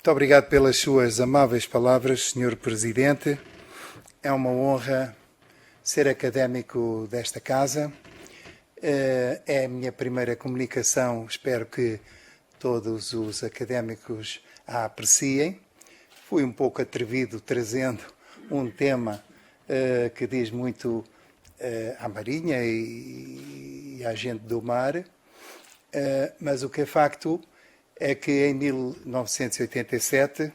Muito obrigado pelas suas amáveis palavras, Sr. Presidente. É uma honra ser académico desta casa. É a minha primeira comunicação, espero que todos os académicos a apreciem. Fui um pouco atrevido trazendo um tema que diz muito à Marinha e à gente do mar, mas o que é facto é que em 1987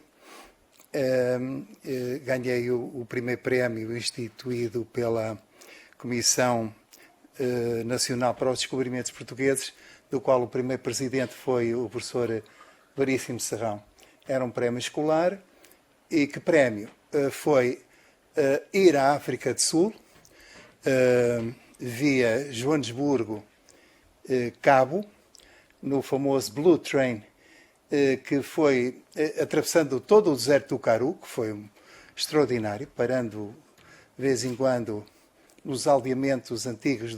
ganhei o primeiro prémio instituído pela Comissão Nacional para os Descobrimentos Portugueses, do qual o primeiro presidente foi o professor Veríssimo Serrão. Era um prémio escolar. E que prémio? Foi ir à África do Sul, via Joanesburgo, Cabo, no famoso Blue Train, que foi atravessando todo o deserto do Karoo, que foi extraordinário, parando de vez em quando nos aldeamentos antigos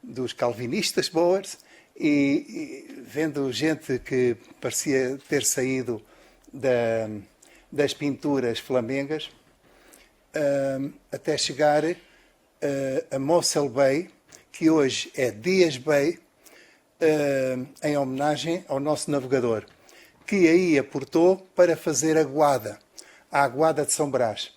dos calvinistas boers e vendo gente que parecia ter saído das pinturas flamengas, até chegar a Mossel Bay, que hoje é Dias Bay, em homenagem ao nosso navegador, que aí aportou para fazer a Aguada de São Brás.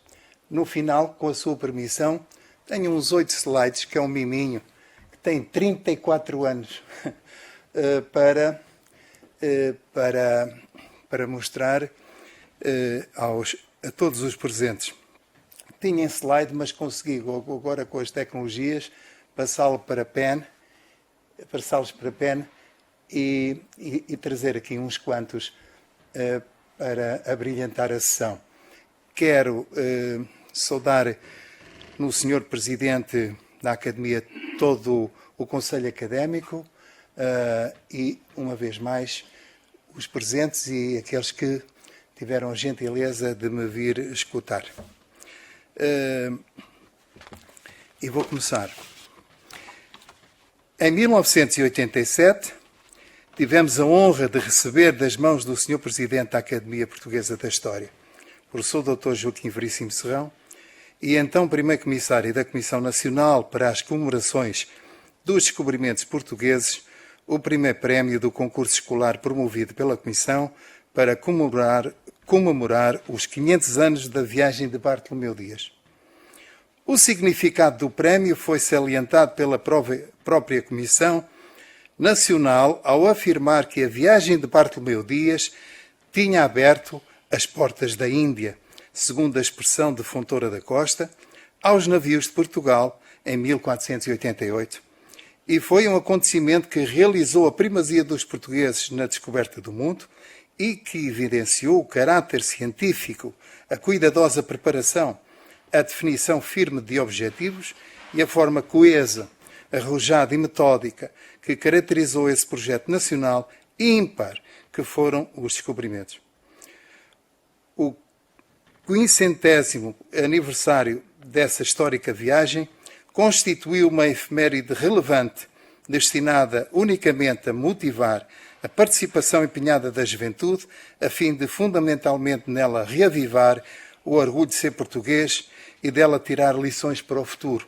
No final, com a sua permissão, tenho uns 8 slides, que é um miminho, que tem 34 anos, para mostrar a todos os presentes. Tinha em slide, mas consegui agora com as tecnologias passá-los para pen e trazer aqui uns quantos para abrilhantar a sessão. Quero saudar no Sr. Presidente da Academia todo o Conselho Académico e, uma vez mais, os presentes e aqueles que tiveram a gentileza de me vir escutar. E vou começar. Em 1987, tivemos a honra de receber das mãos do Sr. Presidente da Academia Portuguesa da História, professor Dr. Joaquim Veríssimo Serrão, e então Primeiro Comissário da Comissão Nacional para as Comemorações dos Descobrimentos Portugueses, o primeiro prémio do concurso escolar promovido pela Comissão para comemorar os 500 anos da viagem de Bartolomeu Dias. O significado do prémio foi salientado pela própria Comissão Nacional ao afirmar que a viagem de Bartolomeu Dias tinha aberto as portas da Índia, segundo a expressão de Fontoura da Costa, aos navios de Portugal em 1488. E foi um acontecimento que realizou a primazia dos portugueses na descoberta do mundo e que evidenciou o caráter científico, a cuidadosa preparação, a definição firme de objetivos e a forma coesa, arrojada e metódica que caracterizou esse projeto nacional ímpar que foram os descobrimentos. O 500º aniversário dessa histórica viagem constituiu uma efeméride relevante, destinada unicamente a motivar a participação empenhada da juventude, a fim de fundamentalmente nela reavivar o orgulho de ser português e dela tirar lições para o futuro.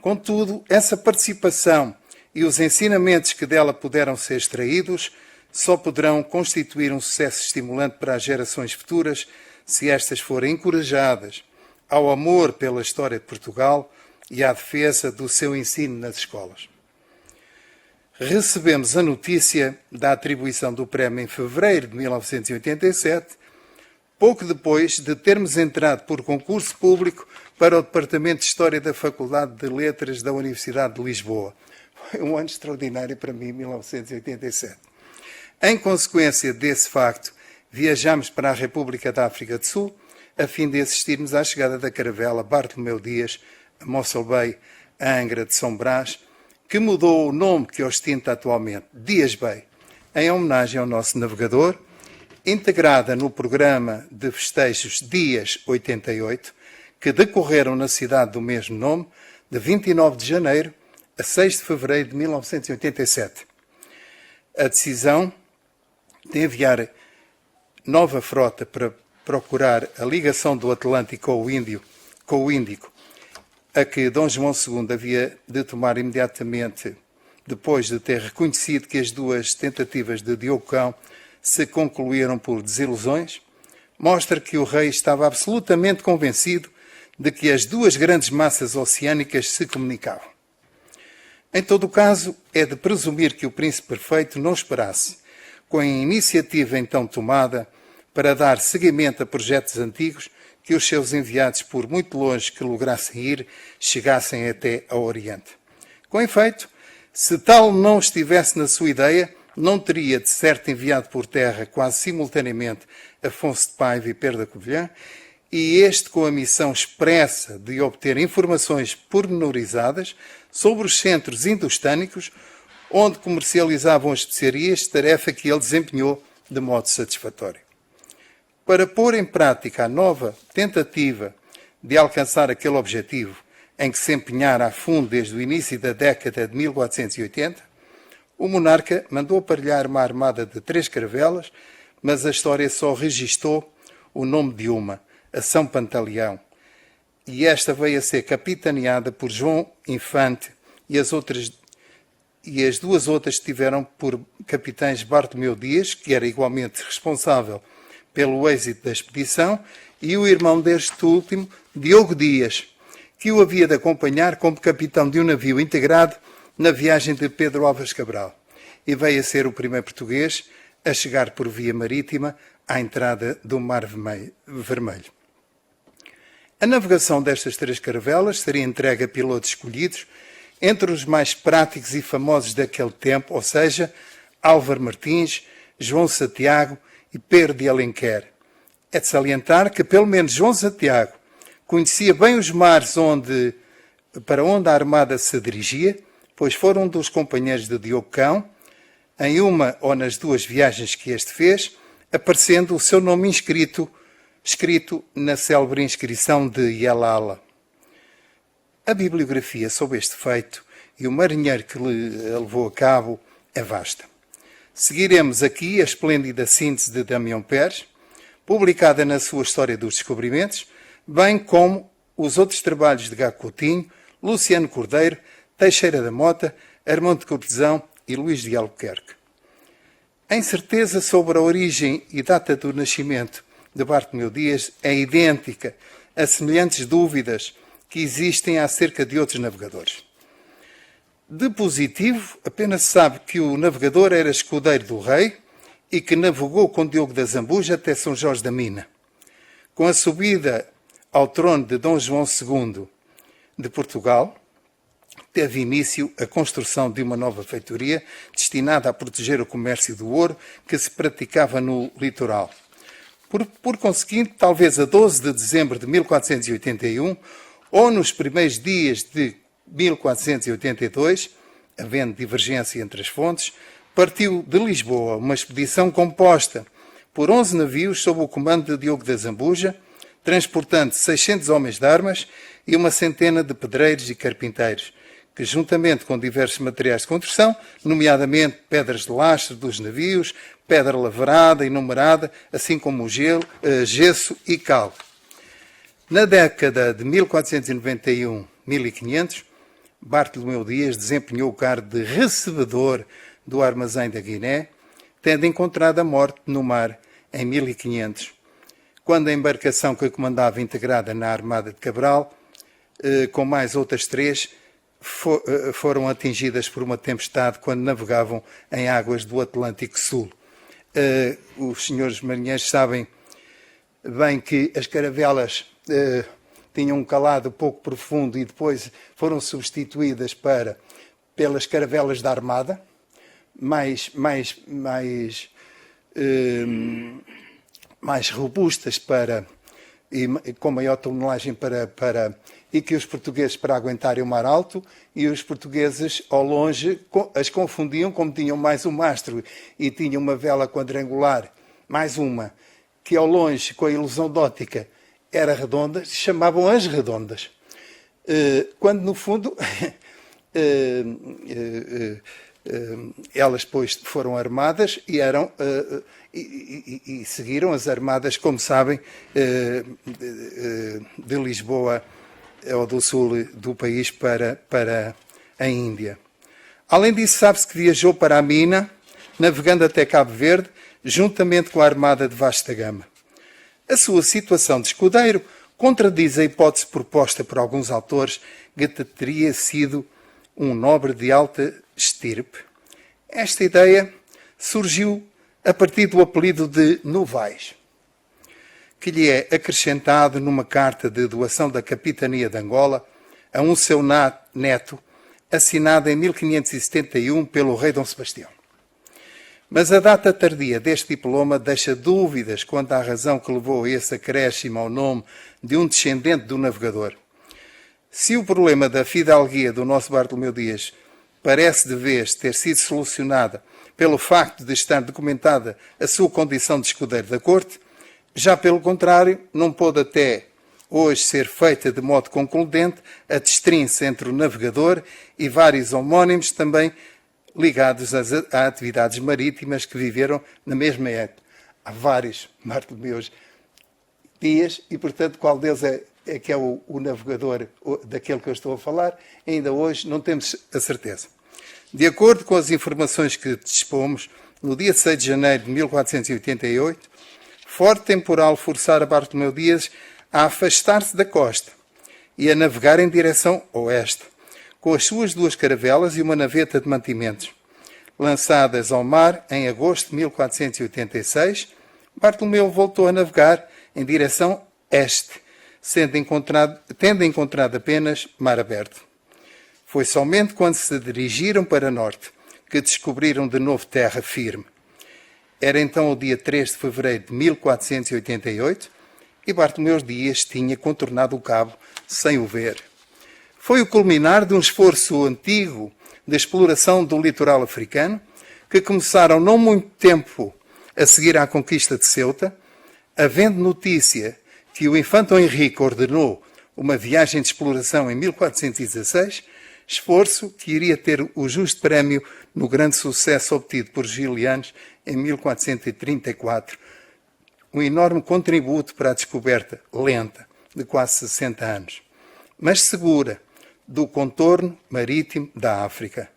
Contudo, essa participação e os ensinamentos que dela puderam ser extraídos só poderão constituir um sucesso estimulante para as gerações futuras se estas forem encorajadas ao amor pela história de Portugal e à defesa do seu ensino nas escolas. Recebemos a notícia da atribuição do prémio em fevereiro de 1987, pouco depois de termos entrado por concurso público para o Departamento de História da Faculdade de Letras da Universidade de Lisboa. Foi um ano extraordinário para mim, 1987. Em consequência desse facto, viajámos para a República da África do Sul, a fim de assistirmos à chegada da caravela Bartolomeu Dias, a Mossel Bay, a Angra de São Brás, que mudou o nome que ostenta atualmente, Dias Bay, em homenagem ao nosso navegador, integrada no programa de festejos Dias 88, que decorreram na cidade do mesmo nome, de 29 de janeiro a 6 de fevereiro de 1987. A decisão de enviar nova frota para procurar a ligação do Atlântico com o Índico, a que Dom João II havia de tomar imediatamente depois de ter reconhecido que as duas tentativas de Diogo Cão se concluíram por desilusões, mostra que o rei estava absolutamente convencido de que as duas grandes massas oceânicas se comunicavam. Em todo o caso, é de presumir que o príncipe perfeito não esperasse, com a iniciativa então tomada, para dar seguimento a projetos antigos, que os seus enviados, por muito longe que lograssem ir, chegassem até ao Oriente. Com efeito, se tal não estivesse na sua ideia, não teria de certo enviado por terra quase simultaneamente Afonso de Paiva e Pedro da Covilhã, e este com a missão expressa de obter informações pormenorizadas sobre os centros indostânicos onde comercializavam as especiarias, tarefa que ele desempenhou de modo satisfatório. Para pôr em prática a nova tentativa de alcançar aquele objetivo em que se empenhara a fundo desde o início da década de 1480, o monarca mandou aparelhar uma armada de 3 caravelas, mas a história só registou o nome de uma, a São Pantaleão, e esta veio a ser capitaneada por João Infante e as duas outras tiveram por capitães Bartolomeu Dias, que era igualmente responsável pelo êxito da expedição, e o irmão deste último, Diogo Dias, que o havia de acompanhar como capitão de um navio integrado na viagem de Pedro Álvares Cabral, e veio a ser o primeiro português a chegar por via marítima à entrada do Mar Vermelho. A navegação destas 3 caravelas seria entregue a pilotos escolhidos entre os mais práticos e famosos daquele tempo, ou seja, Álvaro Martins, João Santiago e Pedro de Alenquer. É de salientar que pelo menos João Santiago conhecia bem os mares para onde a armada se dirigia, pois foram um dos companheiros de Diogo Cão, em uma ou nas 2 viagens que este fez, aparecendo o seu nome escrito na célebre inscrição de Yalala. A bibliografia sobre este feito e o marinheiro que lhe levou a cabo é vasta. Seguiremos aqui a esplêndida síntese de Damião Pérez, publicada na sua História dos Descobrimentos, bem como os outros trabalhos de Gago Coutinho, Luciano Cordeiro, Teixeira da Mota, Armando de Cortesão e Luís de Albuquerque. A incerteza sobre a origem e data do nascimento de Bartolomeu Dias é idêntica a semelhantes dúvidas que existem acerca de outros navegadores. De positivo, apenas se sabe que o navegador era escudeiro do rei e que navegou com Diogo da Zambuja até São Jorge da Mina. Com a subida ao trono de Dom João II de Portugal, teve início a construção de uma nova feitoria destinada a proteger o comércio do ouro que se praticava no litoral. Por conseguinte, talvez a 12 de dezembro de 1481, ou nos primeiros dias de 1482, havendo divergência entre as fontes, partiu de Lisboa uma expedição composta por 11 navios sob o comando de Diogo da Zambuja, transportando 600 homens de armas e uma centena de pedreiros e carpinteiros, que juntamente com diversos materiais de construção, nomeadamente pedras de lastro dos navios, pedra lavrada e numerada, assim como gesso e cal. Na década de 1491-1500, Bartolomeu Dias desempenhou o cargo de recebedor do armazém da Guiné, tendo encontrado a morte no mar em 1500, quando a embarcação que comandava integrada na Armada de Cabral, com mais outras 3, foram atingidas por uma tempestade quando navegavam em águas do Atlântico Sul. Os senhores marinheiros sabem bem que as caravelas tinham um calado pouco profundo e depois foram substituídas pelas caravelas da Armada, mais robustas e com maior tonelagem e que os portugueses, para aguentarem o mar alto, e os portugueses ao longe as confundiam, como tinham mais um mastro e tinham uma vela quadrangular, mais uma, que ao longe, com a ilusão de óptica, era redonda, chamavam as redondas. Quando, no fundo, Elas depois foram armadas e e seguiram as armadas, como sabem, de Lisboa ou do sul do país para a Índia. Além disso, sabe-se que viajou para a Mina, navegando até Cabo Verde, juntamente com a armada de vasta gama. A sua situação de escudeiro contradiz a hipótese proposta por alguns autores que teria sido um nobre de alta estirpe. Esta ideia surgiu a partir do apelido de Novaes, que lhe é acrescentado numa carta de doação da capitania de Angola a um seu neto, assinada em 1571 pelo rei Dom Sebastião. Mas a data tardia deste diploma deixa dúvidas quanto à razão que levou a esse acréscimo ao nome de um descendente do navegador. Se o problema da fidalguia do nosso Bartolomeu Dias parece de vez ter sido solucionada pelo facto de estar documentada a sua condição de escudeiro da corte, já pelo contrário, não pôde até hoje ser feita de modo concludente a destrinça entre o navegador e vários homónimos também ligados a atividades marítimas que viveram na mesma época. Há vários Bartolomeus Dias e, portanto, qual deles é que é o navegador daquele que eu estou a falar, ainda hoje não temos a certeza. De acordo com as informações que dispomos, no dia 6 de janeiro de 1488, forte temporal forçara Bartolomeu Dias a afastar-se da costa e a navegar em direção oeste, com as suas duas caravelas e uma naveta de mantimentos. Lançadas ao mar em agosto de 1486, Bartolomeu voltou a navegar em direção este, tendo encontrado apenas mar aberto. Foi somente quando se dirigiram para norte que descobriram de novo terra firme. Era então o dia 3 de fevereiro de 1488 e Bartolomeu Dias tinha contornado o cabo sem o ver. Foi o culminar de um esforço antigo de exploração do litoral africano, que começaram não muito tempo a seguir à conquista de Ceuta, havendo notícia que o infante Henrique ordenou uma viagem de exploração em 1416, esforço que iria ter o justo prémio no grande sucesso obtido por Gilianos em 1434, um enorme contributo para a descoberta lenta de quase 60 anos, mas segura, do contorno marítimo da África.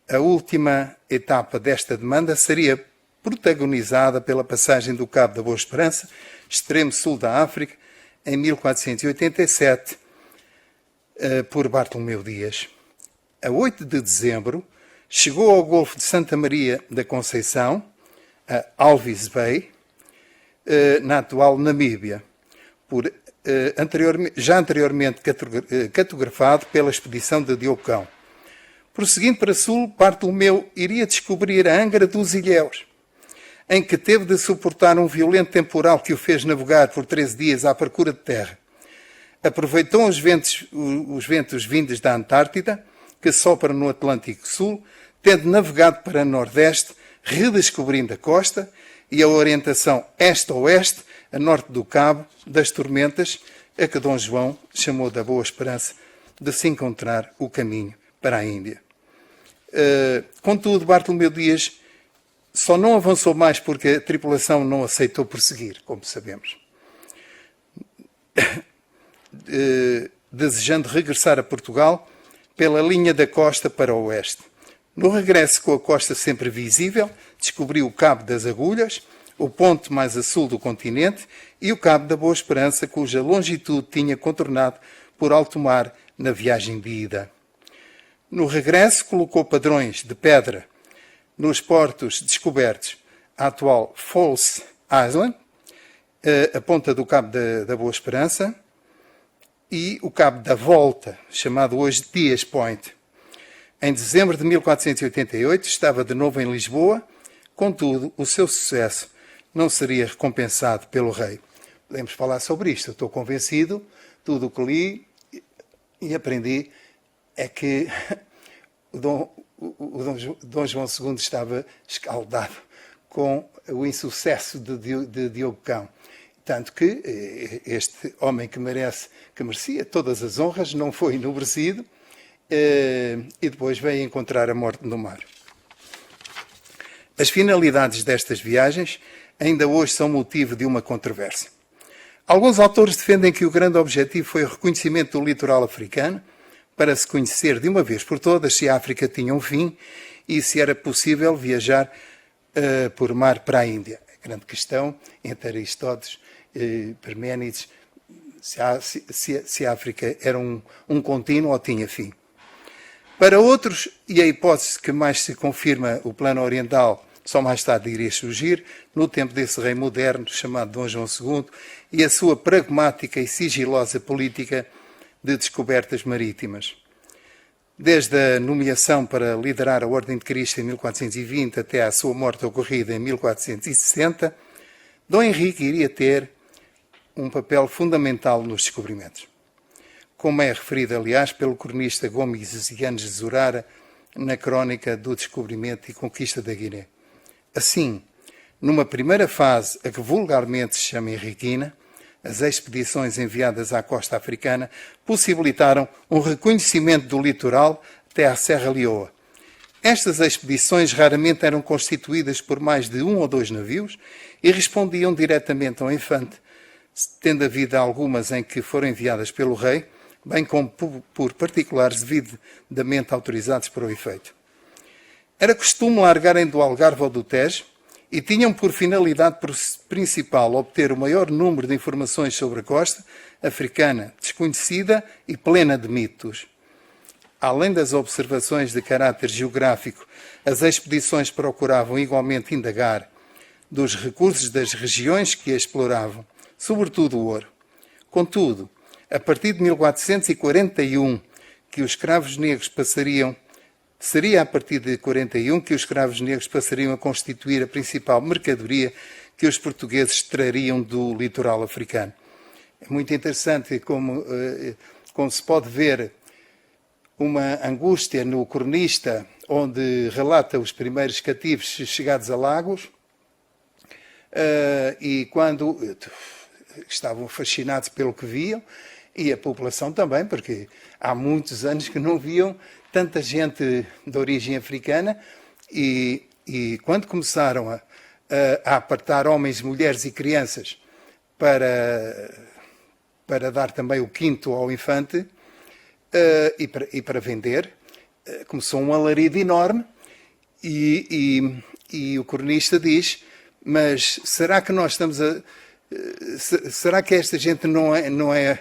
A última etapa desta demanda seria protagonizada pela passagem do Cabo da Boa Esperança, extremo sul da África, em 1487, por Bartolomeu Dias. A 8 de dezembro, chegou ao Golfo de Santa Maria da Conceição, a Alves Bay, na atual Namíbia, já anteriormente cartografado pela expedição de Diocão. Prosseguindo para sul, Bartolomeu iria descobrir a Angra dos Ilhéus, em que teve de suportar um violento temporal que o fez navegar por 13 dias à procura de terra. Aproveitou os ventos vindos da Antártida, que sopram no Atlântico Sul, tendo navegado para nordeste, redescobrindo a costa e a orientação este-oeste, a norte do Cabo das Tormentas, a que Dom João chamou da Boa Esperança de se encontrar o caminho para a Índia. Contudo, Bartolomeu Dias só não avançou mais porque a tripulação não aceitou prosseguir, como sabemos. Desejando regressar a Portugal pela linha da costa para o oeste. No regresso, com a costa sempre visível, descobriu o Cabo das Agulhas, o ponto mais a sul do continente, e o Cabo da Boa Esperança, cuja longitude tinha contornado por alto mar na viagem de ida. No regresso, colocou padrões de pedra nos portos descobertos, a atual False Island, a ponta do Cabo da Boa Esperança, e o Cabo da Volta, chamado hoje Dias Point. Em dezembro de 1488, estava de novo em Lisboa, contudo, o seu sucesso não seria recompensado pelo rei. Podemos falar sobre isto. Eu estou convencido, tudo o que li e aprendi é que o Dom João II estava escaldado com o insucesso de Diocão. Tanto que este homem que merecia todas as honras não foi enobrecido e depois veio encontrar a morte no mar. As finalidades destas viagens ainda hoje são motivo de uma controvérsia. Alguns autores defendem que o grande objetivo foi o reconhecimento do litoral africano, para se conhecer de uma vez por todas se a África tinha um fim e se era possível viajar por mar para a Índia. A grande questão entre Aristóteles e Parménides, se a África era um contínuo ou tinha fim. Para outros, e a hipótese que mais se confirma, o plano oriental só mais tarde iria surgir, no tempo desse rei moderno, chamado Dom João II, e a sua pragmática e sigilosa política de descobertas marítimas. Desde a nomeação para liderar a Ordem de Cristo em 1420 até à sua morte ocorrida em 1460, Dom Henrique iria ter um papel fundamental nos descobrimentos. Como é referido, aliás, pelo cronista Gomes Yanes de Zurara na crónica do descobrimento e conquista da Guiné. Assim, numa primeira fase, a que vulgarmente se chama Henriquina, as expedições enviadas à costa africana possibilitaram um reconhecimento do litoral até à Serra Leoa. Estas expedições raramente eram constituídas por mais de 1 ou 2 navios e respondiam diretamente ao infante, tendo havido algumas em que foram enviadas pelo rei, bem como por particulares devidamente autorizados para o efeito. Era costume largarem do Algarve ou do Tejo e tinham por finalidade principal obter o maior número de informações sobre a costa africana, desconhecida e plena de mitos. Além das observações de caráter geográfico, as expedições procuravam igualmente indagar dos recursos das regiões que a exploravam, sobretudo o ouro. Contudo, a partir de 1441, que os escravos negros seria a partir de 41 que os escravos negros passariam a constituir a principal mercadoria que os portugueses trariam do litoral africano. É muito interessante como se pode ver uma angústia no cronista, onde relata os primeiros cativos chegados a Lagos, e quando estavam fascinados pelo que viam, e a população também, porque há muitos anos que não viam tanta gente de origem africana, e quando começaram a apartar homens, mulheres e crianças para dar também o quinto ao infante e para vender, começou um alarido enorme, e o cronista diz: mas será que nós estamos será que esta gente não é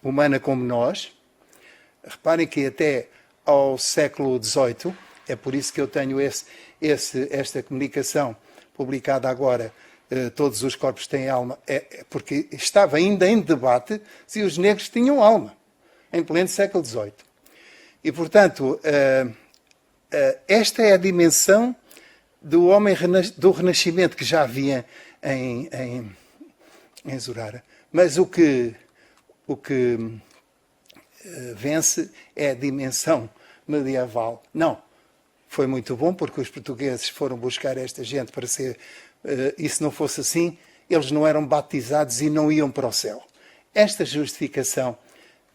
humana como nós? Reparem que até ao século XVIII, é por isso que eu tenho esta comunicação publicada agora, Todos os Corpos Têm Alma, porque estava ainda em debate se os negros tinham alma, em pleno século XVIII. E, portanto, esta é a dimensão do homem do Renascimento que já havia em Zurara. Mas o que vence é a dimensão medieval. Não, foi muito bom porque os portugueses foram buscar esta gente para ser... e se não fosse assim, eles não eram batizados e não iam para o céu. Esta justificação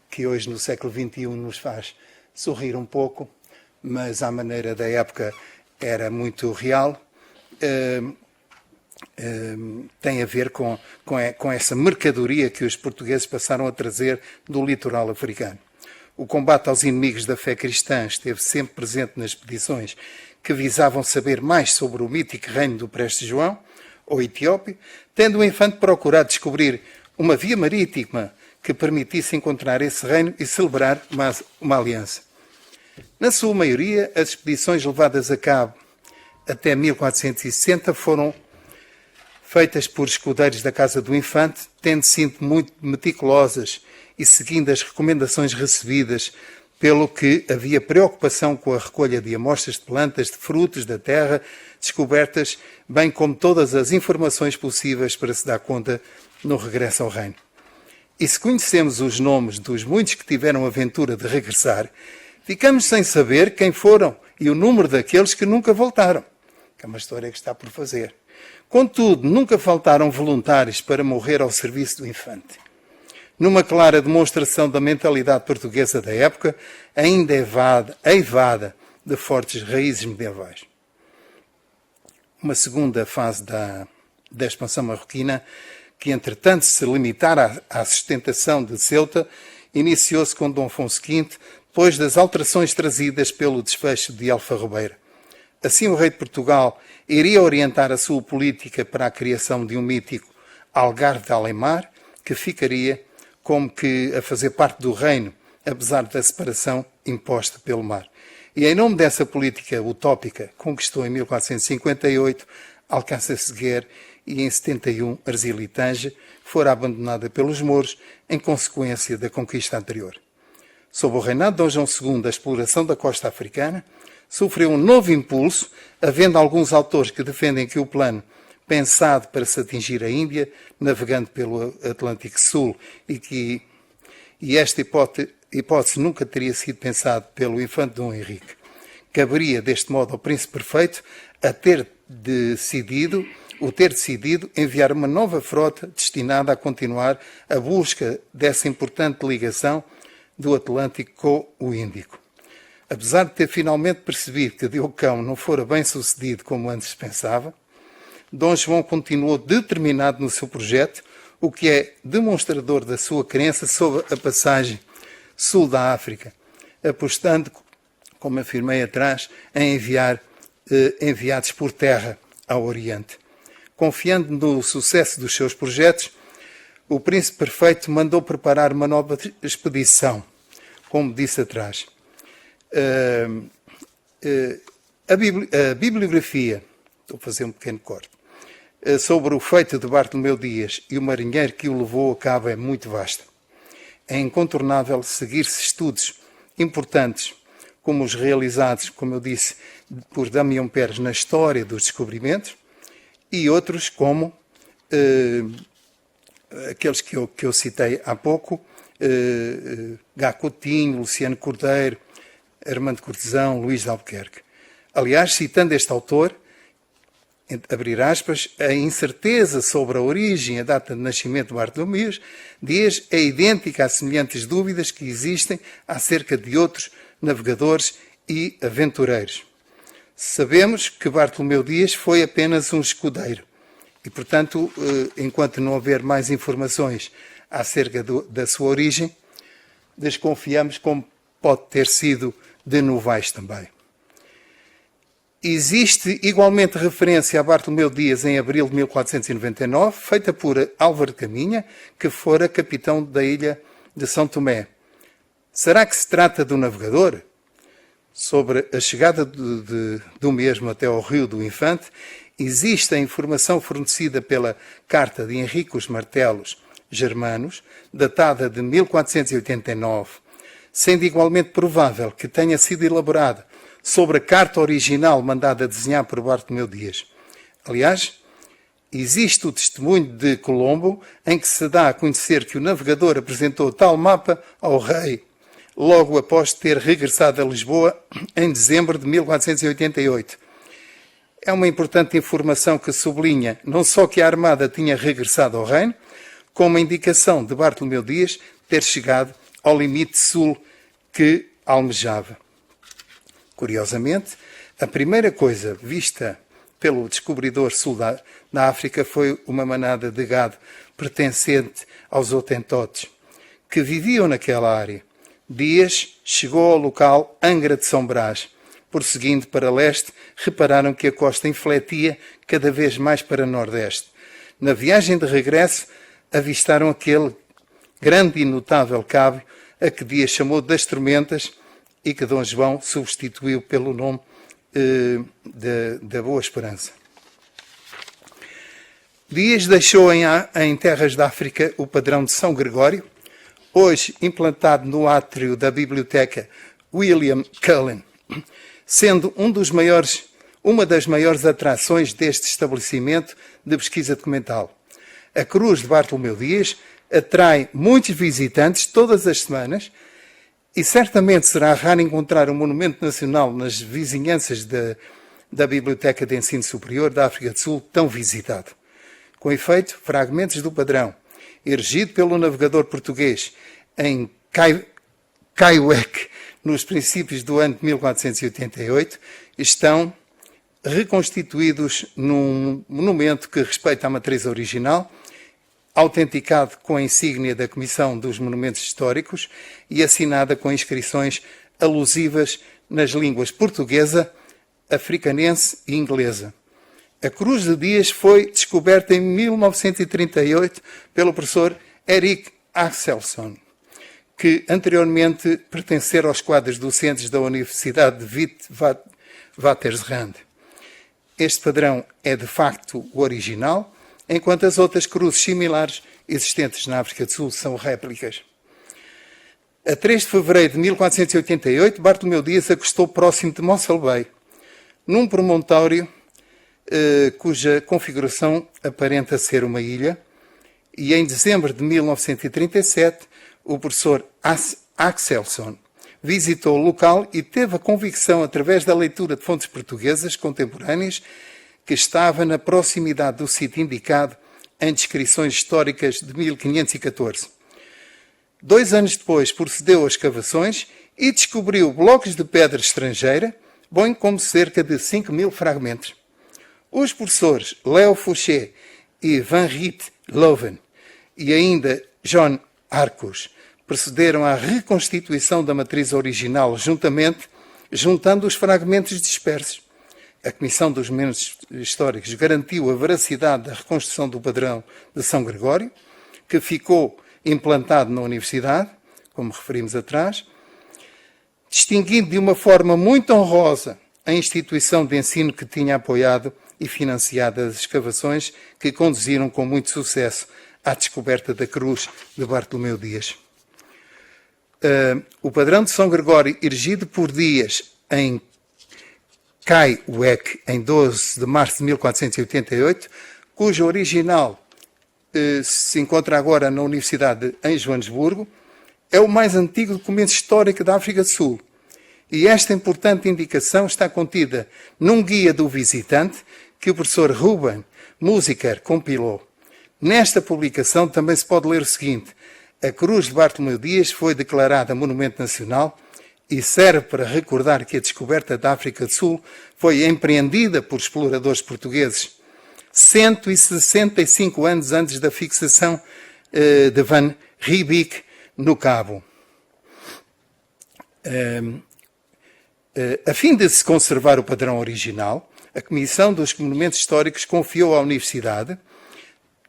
que hoje no século XXI nos faz sorrir um pouco, mas à maneira da época era muito real, tem a ver com essa mercadoria que os portugueses passaram a trazer do litoral africano. O combate aos inimigos da fé cristã esteve sempre presente nas expedições que visavam saber mais sobre o mítico reino do Preste João, ou Etiópia, tendo o infante procurado descobrir uma via marítima que permitisse encontrar esse reino e celebrar uma aliança. Na sua maioria, as expedições levadas a cabo até 1460 foram feitas por escudeiros da Casa do Infante, tendo sido muito meticulosas e seguindo as recomendações recebidas, pelo que havia preocupação com a recolha de amostras de plantas, de frutos da terra, descobertas, bem como todas as informações possíveis para se dar conta no regresso ao reino. E se conhecemos os nomes dos muitos que tiveram a aventura de regressar, ficamos sem saber quem foram e o número daqueles que nunca voltaram, que é uma história que está por fazer. Contudo, nunca faltaram voluntários para morrer ao serviço do infante. numa clara demonstração da mentalidade portuguesa da época, ainda eivada de fortes raízes medievais. Uma segunda fase da expansão marroquina, que entretanto se limitara à sustentação de Ceuta, iniciou-se com Dom Afonso V, depois das alterações trazidas pelo desfecho de Alfarrobeira. Assim, o rei de Portugal iria orientar a sua política para a criação de um mítico Algarve de Além-Mar, que ficaria como que a fazer parte do reino, apesar da separação imposta pelo mar. E em nome dessa política utópica, conquistou em 1458 Alcácer-Seguer e em 71 Arzil e Tanger, fora abandonada pelos mouros em consequência da conquista anterior. Sob o reinado de Dom João II, a exploração da costa africana sofreu um novo impulso, havendo alguns autores que defendem que o plano pensado para se atingir a Índia, navegando pelo Atlântico Sul, e esta hipótese nunca teria sido pensada pelo infante Dom Henrique. Caberia, deste modo, ao príncipe perfeito a ter decidido enviar uma nova frota destinada a continuar a busca dessa importante ligação do Atlântico com o Índico. Apesar de ter finalmente percebido que Diocão não fora bem sucedido como antes pensava, Dom João continuou determinado no seu projeto, o que é demonstrador da sua crença sobre a passagem sul da África, apostando, como afirmei atrás, em enviar enviados por terra ao Oriente. Confiando no sucesso dos seus projetos, o príncipe perfeito mandou preparar uma nova expedição, como disse atrás. A bibliografia, estou a fazer um pequeno corte, sobre o feito de Bartolomeu Dias e o marinheiro que o levou a cabo é muito vasta. É incontornável seguir-se estudos importantes, como os realizados, como eu disse, por Damião Pérez na história dos descobrimentos, e outros como aqueles que eu citei há pouco, Gá Coutinho, Luciano Cordeiro, Armando Cortesão, Luís de Albuquerque. Aliás, citando este autor, abrir aspas, a incerteza sobre a origem e a data de nascimento de Bartolomeu Dias é idêntica às semelhantes dúvidas que existem acerca de outros navegadores e aventureiros. Sabemos que Bartolomeu Dias foi apenas um escudeiro e, portanto, enquanto não houver mais informações acerca da sua origem, desconfiamos como pode ter sido de Novaes também. Existe igualmente referência a Bartolomeu Dias em abril de 1499, feita por Álvaro de Caminha, que fora capitão da ilha de São Tomé. Será que se trata do navegador? Sobre a chegada do mesmo até ao Rio do Infante, existe a informação fornecida pela Carta de Henrique os Martelos Germanos, datada de 1489, sendo igualmente provável que tenha sido elaborada sobre a carta original mandada desenhar por Bartolomeu Dias. Aliás, existe o testemunho de Colombo em que se dá a conhecer que o navegador apresentou tal mapa ao rei logo após ter regressado a Lisboa em dezembro de 1488. É uma importante informação que sublinha não só que a Armada tinha regressado ao reino, como a indicação de Bartolomeu Dias ter chegado ao limite sul que almejava. Curiosamente, a primeira coisa vista pelo descobridor sul da África foi uma manada de gado pertencente aos Hotentotes, que viviam naquela área. Dias chegou ao local Angra de São Brás. Prosseguindo para leste, repararam que a costa infletia cada vez mais para nordeste. Na viagem de regresso, avistaram aquele grande e notável cabo a que Dias chamou das Tormentas e que Dom João substituiu pelo nome da Boa Esperança. Dias deixou em terras da África o padrão de São Gregório, hoje implantado no átrio da Biblioteca William Cullen, sendo uma das maiores atrações deste estabelecimento de pesquisa documental. A Cruz de Bartolomeu Dias atrai muitos visitantes todas as semanas e certamente será raro encontrar um monumento nacional nas vizinhanças da Biblioteca de Ensino Superior da África do Sul tão visitado. Com efeito, fragmentos do padrão erigido pelo navegador português em Caiueque, nos princípios do ano de 1488, estão reconstituídos num monumento que respeita a matriz original, autenticado com a insígnia da Comissão dos Monumentos Históricos e assinada com inscrições alusivas nas línguas portuguesa, africanense e inglesa. A Cruz de Dias foi descoberta em 1938 pelo professor Erik Axelsson, que anteriormente pertencera aos quadros docentes da Universidade de Witwatersrand. Este padrão é de facto o original, enquanto as outras cruzes similares existentes na África do Sul são réplicas. A 3 de fevereiro de 1488, Bartolomeu Dias acostou próximo de Mossel Bay, num promontório cuja configuração aparenta ser uma ilha, e em dezembro de 1937, o professor Axelsson visitou o local e teve a convicção, através da leitura de fontes portuguesas contemporâneas, que estava na proximidade do sítio indicado em descrições históricas de 1514. 2 anos depois procedeu a escavações e descobriu blocos de pedra estrangeira, bem como cerca de 5.000 fragmentos. Os professores Leo Fouché e Van Riet Loven e ainda John Arcus procederam à reconstituição da matriz original juntando os fragmentos dispersos. A Comissão dos Monumentos Históricos garantiu a veracidade da reconstrução do padrão de São Gregório, que ficou implantado na Universidade, como referimos atrás, distinguindo de uma forma muito honrosa a instituição de ensino que tinha apoiado e financiado as escavações que conduziram com muito sucesso à descoberta da cruz de Bartolomeu Dias. O padrão de São Gregório, erigido por Dias em Caiueque, em 12 de março de 1488, cujo original se encontra agora na Universidade em Joanesburgo, é o mais antigo documento histórico da África do Sul. E esta importante indicação está contida num guia do visitante que o professor Ruben Musiker compilou. Nesta publicação também se pode ler o seguinte: a Cruz de Bartolomeu Dias foi declarada Monumento Nacional e serve para recordar que a descoberta da África do Sul foi empreendida por exploradores portugueses 165 anos antes da fixação de Van Riebeeck no Cabo. A fim de se conservar o padrão original, a Comissão dos Monumentos Históricos confiou à Universidade,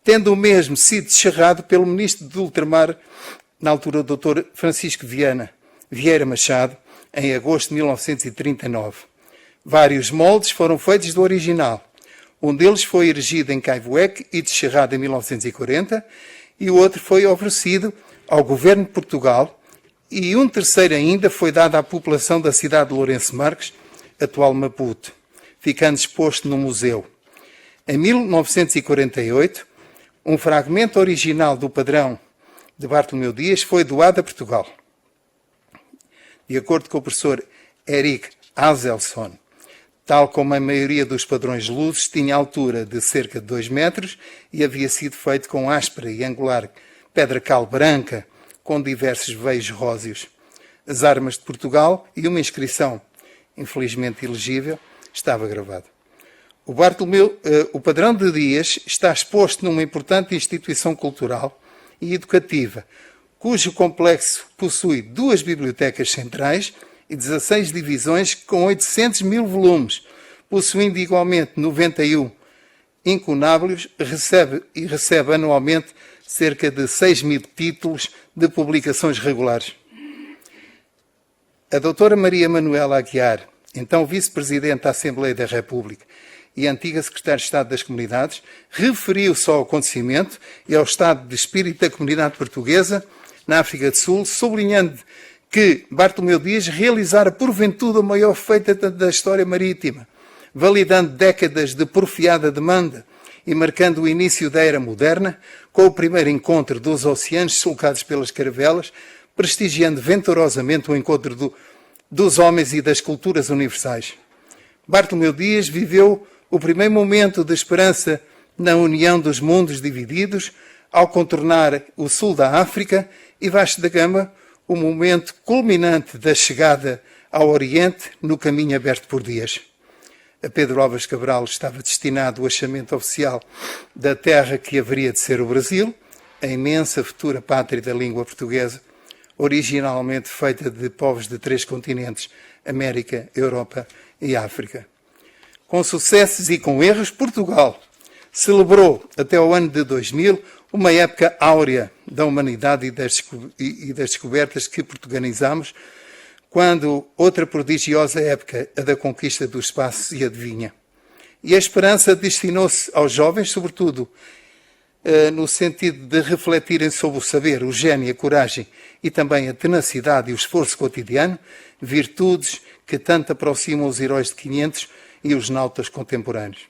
tendo o mesmo sido descerrado pelo Ministro do Ultramar, na altura o Dr. Francisco Vieira Machado, em agosto de 1939. Vários moldes foram feitos do original. Um deles foi erigido em Caiueque e descerrado em 1940, e o outro foi oferecido ao Governo de Portugal, e um terceiro ainda foi dado à população da cidade de Lourenço Marques, atual Maputo, ficando exposto no museu. Em 1948, um fragmento original do padrão de Bartolomeu Dias foi doado a Portugal. De acordo com o professor Erik Axelsson, tal como a maioria dos padrões luzes, tinha altura de cerca de 2 metros e havia sido feito com áspera e angular pedra cal branca, com diversos veios róseos. As armas de Portugal e uma inscrição, infelizmente ilegível, estava gravado. O padrão de Dias está exposto numa importante instituição cultural e educativa, cujo complexo possui 2 bibliotecas centrais e 16 divisões com 800.000 volumes, possuindo igualmente 91 incunábulos, recebe anualmente cerca de 6.000 títulos de publicações regulares. A doutora Maria Manuela Aguiar, então vice-presidente da Assembleia da República e antiga secretária de Estado das Comunidades, referiu-se ao acontecimento e ao estado de espírito da comunidade portuguesa na África do Sul, sublinhando que Bartolomeu Dias realizara porventura o maior feito da história marítima, validando décadas de porfiada demanda e marcando o início da era moderna, com o primeiro encontro dos oceanos sulcados pelas caravelas, prestigiando venturosamente o encontro dos homens e das culturas universais. Bartolomeu Dias viveu o primeiro momento de esperança na união dos mundos divididos, ao contornar o sul da África e Vasco da Gama, o momento culminante da chegada ao Oriente no caminho aberto por Dias. A Pedro Álvares Cabral estava destinado o achamento oficial da terra que haveria de ser o Brasil, a imensa futura pátria da língua portuguesa, originalmente feita de povos de 3 continentes, América, Europa e África. Com sucessos e com erros, Portugal celebrou até o ano de 2000 uma época áurea da humanidade e das descobertas que portuganizamos, quando outra prodigiosa época, a da conquista do espaço, se adivinha. E a esperança destinou-se aos jovens, sobretudo no sentido de refletirem sobre o saber, o gênio, a coragem e também a tenacidade e o esforço cotidiano, virtudes que tanto aproximam os heróis de 500 e os nautas contemporâneos.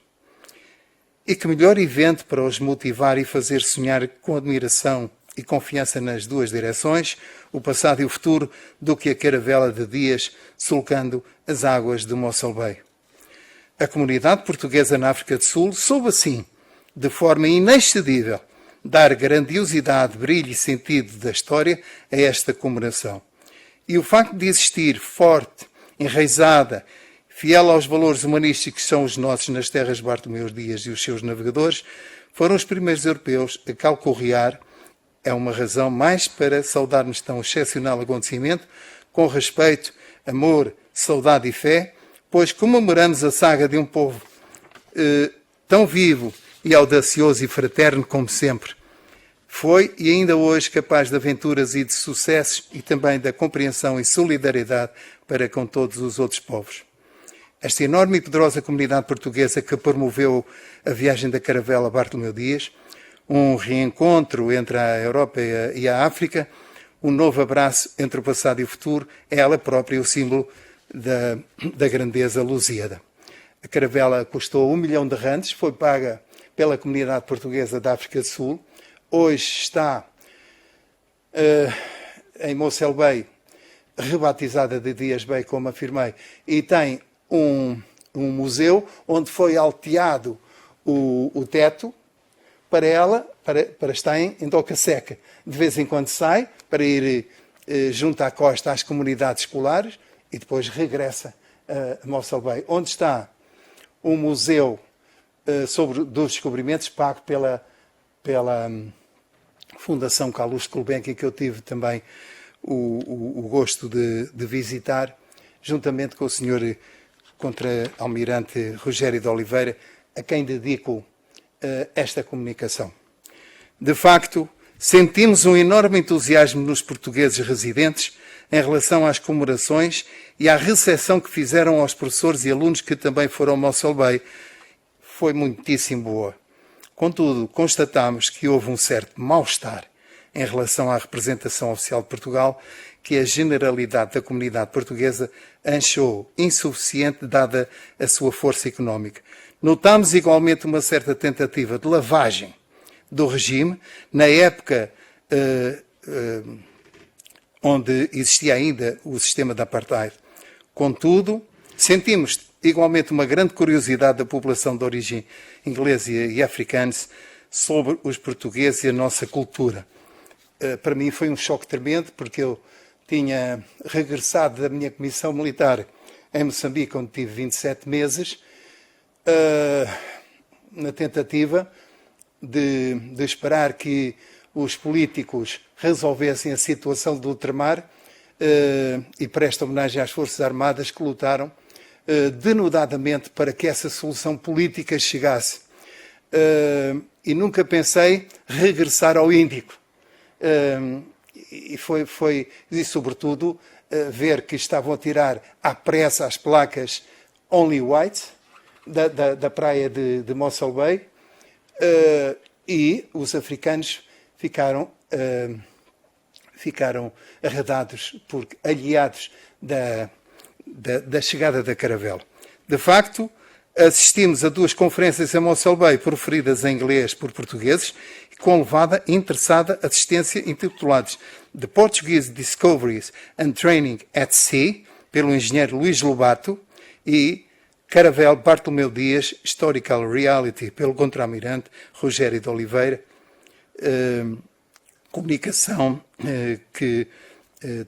E que melhor evento para os motivar e fazer sonhar com admiração e confiança nas duas direções, o passado e o futuro, do que a caravela de Dias sulcando as águas de Mossel Bay. A comunidade portuguesa na África do Sul soube assim, de forma inexcedível, dar grandiosidade, brilho e sentido da história a esta comemoração. E o facto de existir forte, enraizada, fiel aos valores humanísticos que são os nossos nas terras de Bartolomeu Dias e os seus navegadores, foram os primeiros europeus a calcorrear. É uma razão mais para saudarmos tão excepcional acontecimento, com respeito, amor, saudade e fé, pois comemoramos a saga de um povo tão vivo e audacioso e fraterno como sempre. Foi e ainda hoje capaz de aventuras e de sucessos e também da compreensão e solidariedade para com todos os outros povos. Esta enorme e poderosa comunidade portuguesa que promoveu a viagem da caravela Bartolomeu Dias, um reencontro entre a Europa e a África, um novo abraço entre o passado e o futuro, é ela própria o símbolo da grandeza lusíada. A caravela custou 1 milhão de randes, foi paga pela comunidade portuguesa da África do Sul, hoje está em Mossel Bay, rebatizada de Dias Bay, como afirmei, e tem um museu onde foi alteado o teto para ela, para estar em doca seca. De vez em quando sai para ir junto à costa às comunidades escolares e depois regressa a Mossel Bay, onde está um museu dos descobrimentos pago pela Fundação Carlos Gulbenkian, que eu tive também o gosto de visitar, juntamente com o Sr. Contra-Almirante Rogério de Oliveira, a quem dedico esta comunicação. De facto, sentimos um enorme entusiasmo nos portugueses residentes em relação às comemorações e à recepção que fizeram aos professores e alunos que também foram ao Mossel Bay. Foi muitíssimo boa. Contudo, constatamos que houve um certo mal-estar em relação à representação oficial de Portugal, que a generalidade da comunidade portuguesa achou insuficiente dada a sua força económica. Notamos igualmente uma certa tentativa de lavagem do regime, na época onde existia ainda o sistema de apartheid. Contudo, sentimos igualmente uma grande curiosidade da população de origem inglesa e africana sobre os portugueses e a nossa cultura. Para mim foi um choque tremendo, porque eu tinha regressado da minha comissão militar em Moçambique, onde tive 27 meses, na tentativa de esperar que os políticos resolvessem a situação do ultramar e presta homenagem às Forças Armadas que lutaram denudadamente para que essa solução política chegasse. E nunca pensei regressar ao Índico. E sobretudo, ver que estavam a tirar à pressa as placas Only White da praia de Mossel Bay, e os africanos ficaram arredados, aliados da chegada da caravela. De facto, assistimos a 2 conferências em Mossel Bay proferidas em inglês por portugueses e com elevada e interessada assistência, intituladas The Portuguese Discoveries and Training at Sea, pelo engenheiro Luís Lobato, e Caravel Bartolomeu Dias, Historical Reality, pelo Contra-Almirante Rogério de Oliveira. comunicação que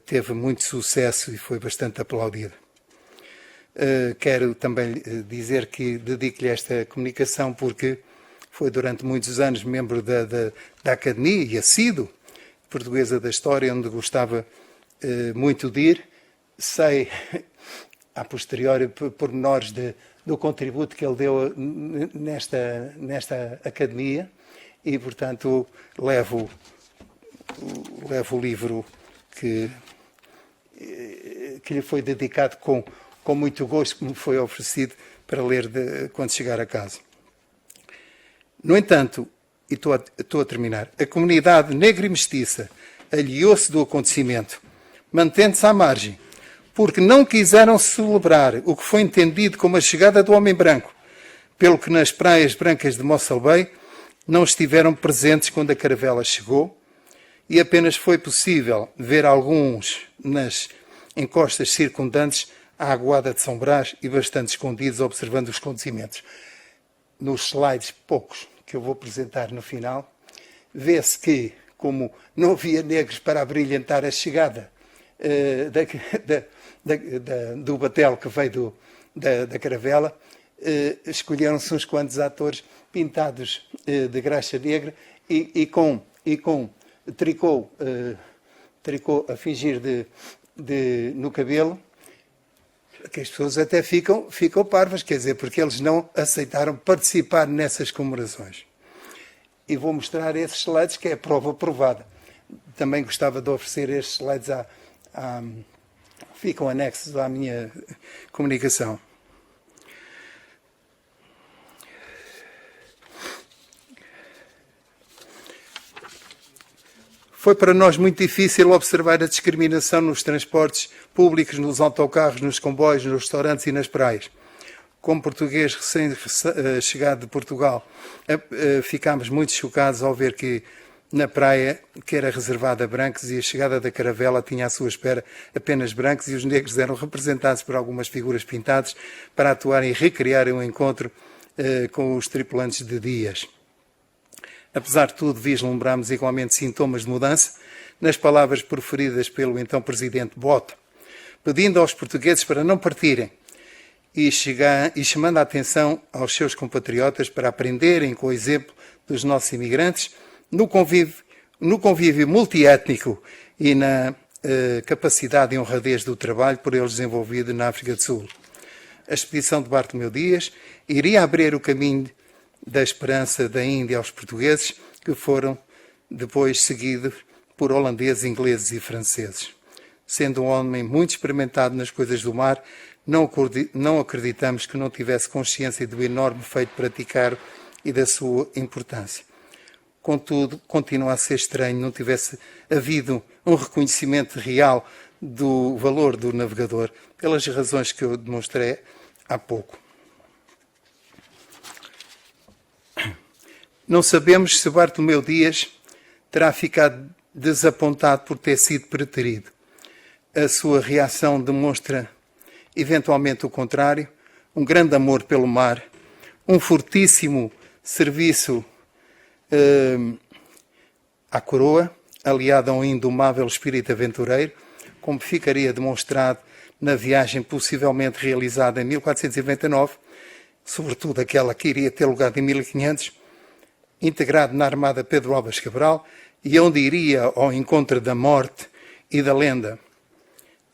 teve muito sucesso e foi bastante aplaudida. Quero também dizer que dedico-lhe esta comunicação porque foi durante muitos anos membro da Academia e assíduo Portuguesa da História, onde gostava muito de ir. Sei, a posteriori, pormenores do contributo que ele deu nesta Academia e, portanto, levo o livro que lhe foi dedicado com muito gosto, que me foi oferecido para ler quando chegar a casa. No entanto, e estou a terminar, a comunidade negra e mestiça aliou-se do acontecimento, mantendo-se à margem, porque não quiseram celebrar o que foi entendido como a chegada do homem branco, pelo que nas praias brancas de Mossel Bay não estiveram presentes quando a caravela chegou, e apenas foi possível ver alguns nas encostas circundantes à Aguada de São Brás e bastante escondidos observando os acontecimentos. Nos slides, poucos, que eu vou apresentar no final, vê-se que, como não havia negros para abrilhantar a chegada do batel que veio da caravela, escolheram-se uns quantos atores pintados de graxa negra e com tricô a fingir no cabelo, que as pessoas até ficam parvas, quer dizer, porque eles não aceitaram participar nessas comemorações. E vou mostrar esses slides, que é a prova provada. Também gostava de oferecer estes slides ficam anexos à minha comunicação. Foi para nós muito difícil observar a discriminação nos transportes públicos, nos autocarros, nos comboios, nos restaurantes e nas praias. Como português recém-chegado de Portugal, ficámos muito chocados ao ver que na praia, que era reservada a brancos, e a chegada da caravela tinha à sua espera apenas brancos, e os negros eram representados por algumas figuras pintadas para atuarem e recriarem um encontro com os tripulantes de dias. Apesar de tudo, vislumbramos igualmente sintomas de mudança nas palavras proferidas pelo então Presidente Bota, pedindo aos portugueses para não partirem e chamando a atenção aos seus compatriotas para aprenderem com o exemplo dos nossos imigrantes no convívio multiétnico e na capacidade e honradez do trabalho por eles desenvolvido na África do Sul. A expedição de Bartolomeu Dias iria abrir o caminho da esperança da Índia aos portugueses, que foram depois seguidos por holandeses, ingleses e franceses. Sendo um homem muito experimentado nas coisas do mar, não acreditamos que não tivesse consciência do enorme feito praticado e da sua importância. Contudo, continua a ser estranho não tivesse havido um reconhecimento real do valor do navegador, pelas razões que eu demonstrei há pouco. Não sabemos se Bartolomeu Dias terá ficado desapontado por ter sido preterido. A sua reação demonstra, eventualmente, o contrário: um grande amor pelo mar, um fortíssimo serviço à coroa, aliado a um indomável espírito aventureiro, como ficaria demonstrado na viagem possivelmente realizada em 1499, sobretudo aquela que iria ter lugar em 1500, integrado na Armada Pedro Álvares Cabral, e onde iria ao encontro da morte e da lenda.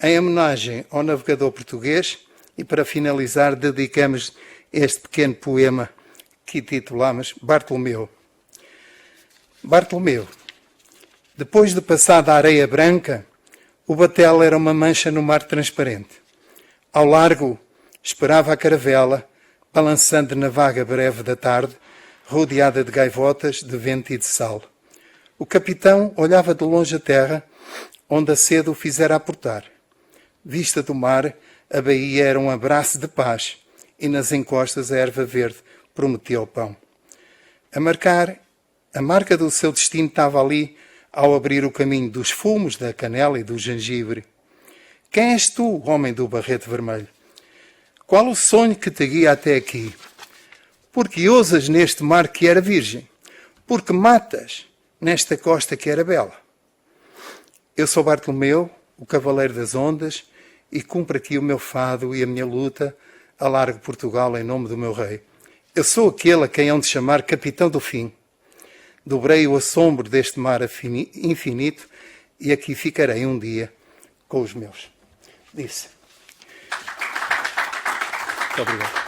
Em homenagem ao navegador português, e para finalizar, dedicamos este pequeno poema que titulamos Bartolomeu. Bartolomeu. Depois de passada a areia branca, o batel era uma mancha no mar transparente. Ao largo, esperava a caravela, balançando na vaga breve da tarde, rodeada de gaivotas, de vento e de sal. O capitão olhava de longe a terra, onde a sede o fizera aportar. Vista do mar, a baía era um abraço de paz, e nas encostas a erva verde prometia o pão. A marca do seu destino estava ali, ao abrir o caminho dos fumos, da canela e do gengibre. Quem és tu, homem do barrete vermelho? Qual o sonho que te guia até aqui? Porque ousas neste mar que era virgem? Porque matas nesta costa que era bela. Eu sou Bartolomeu, o cavaleiro das ondas, e cumpro aqui o meu fado e a minha luta, alargo Portugal em nome do meu rei. Eu sou aquele a quem hão de chamar capitão do fim. Dobrei o assombro deste mar infinito e aqui ficarei um dia com os meus. Disse. Muito obrigado.